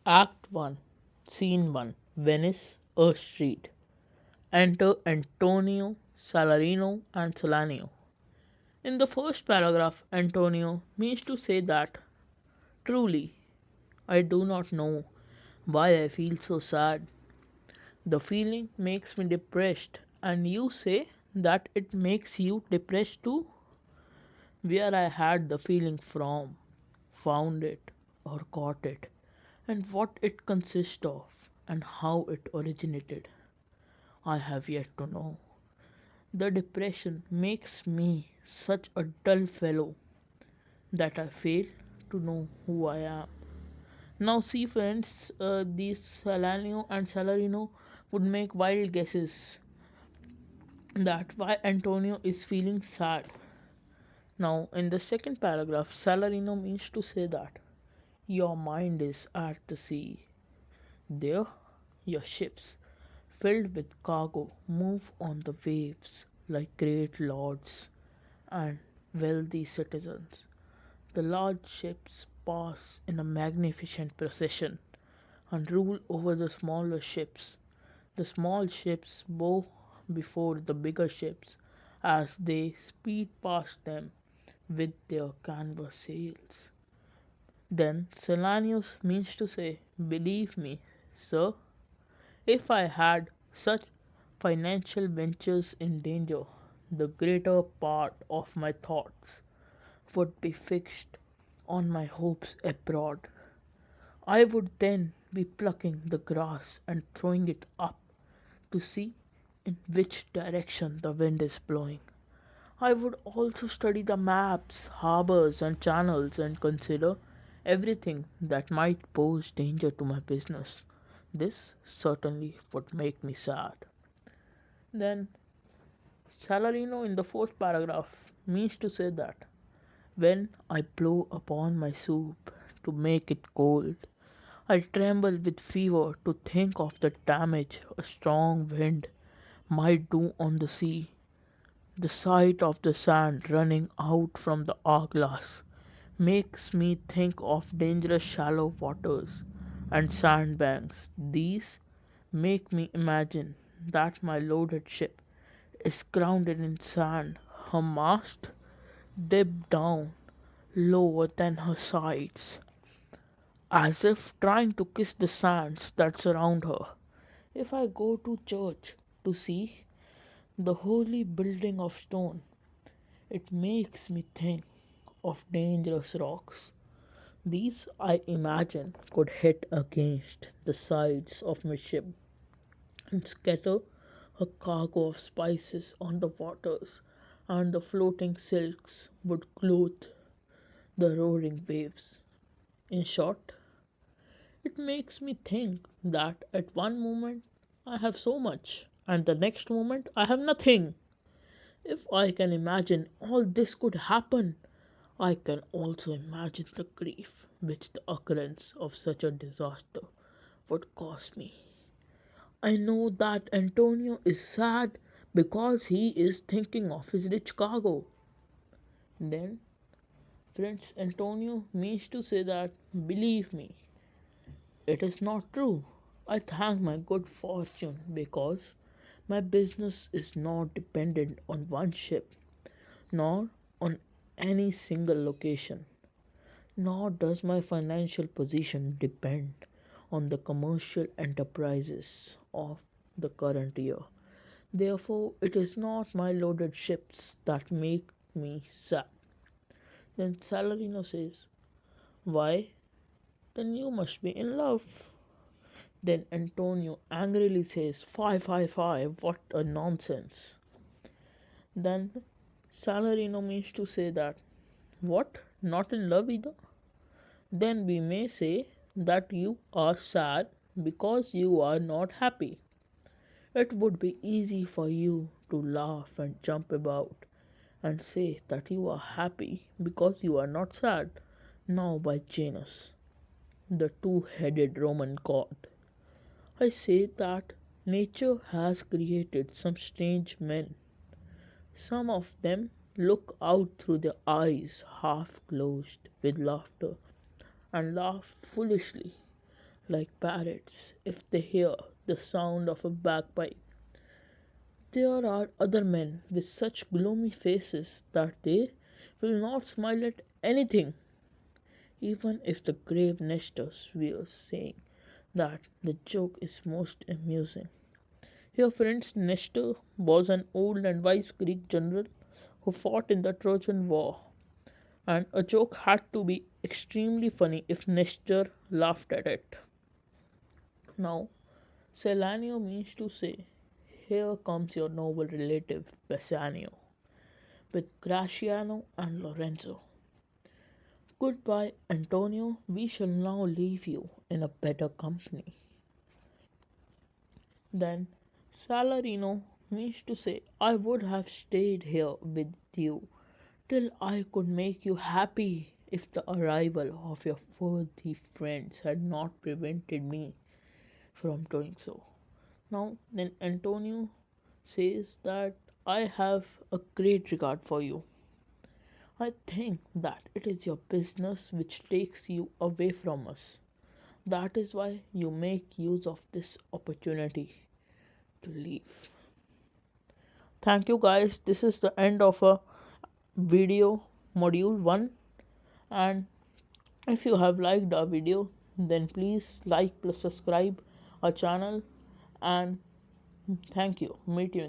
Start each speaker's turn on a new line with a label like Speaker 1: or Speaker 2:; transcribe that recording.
Speaker 1: Act 1, Scene 1, Venice, a street. Enter Antonio, Salarino, and Salanio. In the first paragraph, Antonio means to say that, truly, I do not know why I feel so sad. The feeling makes me depressed, and you say that it makes you depressed too? Where I had the feeling from, found it, or caught it, and what it consists of, and how it originated, I have yet to know. The depression makes me such a dull fellow that I fail to know who I am. Now, see, friends, these Salanio and Salarino would make wild guesses that why Antonio is feeling sad. Now, in the second paragraph, Salarino means to say that your mind is at the sea. There, your ships, filled with cargo, move on the waves like great lords and wealthy citizens. The large ships pass in a magnificent procession and rule over the smaller ships. The small ships bow before the bigger ships as they speed past them with their canvas sails. Then Selanius means to say, believe me, sir, if I had such financial ventures in danger, the greater part of my thoughts would be fixed on my hopes abroad. I would then be plucking the grass and throwing it up to see in which direction the wind is blowing. I would also study the maps, harbors, and channels and consider everything that might pose danger to my business. This certainly would make me sad. Then, Salarino in the fourth paragraph means to say that when I blow upon my soup to make it cold, I tremble with fever to think of the damage a strong wind might do on the sea. The sight of the sand running out from the hourglass makes me think of dangerous shallow waters and sandbanks. These make me imagine that my loaded ship is grounded in sand, her mast dipped down lower than her sides, as if trying to kiss the sands that surround her. If I go to church to see the holy building of stone, it makes me think of dangerous rocks. These, I imagine, could hit against the sides of my ship and scatter a cargo of spices on the waters, and the floating silks would clothe the roaring waves. In short, it makes me think that at one moment I have so much, and the next moment I have nothing. If I can imagine all this could happen, I can also imagine the grief which the occurrence of such a disaster would cause me. I know that Antonio is sad because he is thinking of his rich cargo. Then, friends, Antonio means to say that, believe me, it is not true. I thank my good fortune because my business is not dependent on one ship, nor on any single location, nor does my financial position depend on the commercial enterprises of the current year. Therefore, it is not my loaded ships that make me sad. Then Salarino says, why? Then you must be in love. Then Antonio angrily says, Fie, fie, fie, what a nonsense. Then Salarino means to say that, what? Not in love either? Then we may say that you are sad because you are not happy. It would be easy for you to laugh and jump about and say that you are happy because you are not sad. Now, by Janus, the two headed Roman god, I say that nature has created some strange men. Some of them look out through their eyes half closed with laughter and laugh foolishly, like parrots if they hear the sound of a bagpipe. There are other men with such gloomy faces that they will not smile at anything, even if the grave Nestor swears, saying that the joke is most amusing. Here, friends, Nestor was an old and wise Greek general who fought in the Trojan War, and a joke had to be extremely funny if Nestor laughed at it. Now, Selanio means to say, here comes your noble relative Bassanio, with Graciano and Lorenzo. Goodbye, Antonio. We shall now leave you in a better company. Then Salarino means to say, I would have stayed here with you till I could make you happy if the arrival of your worthy friends had not prevented me from doing so. Now, then Antonio says that I have a great regard for you. I think that it is your business which takes you away from us. That is why you make use of this opportunity to leave. Thank you guys. This is the end of a video module 1, and if you have liked our video, then please like plus subscribe our channel, and thank you. Meet you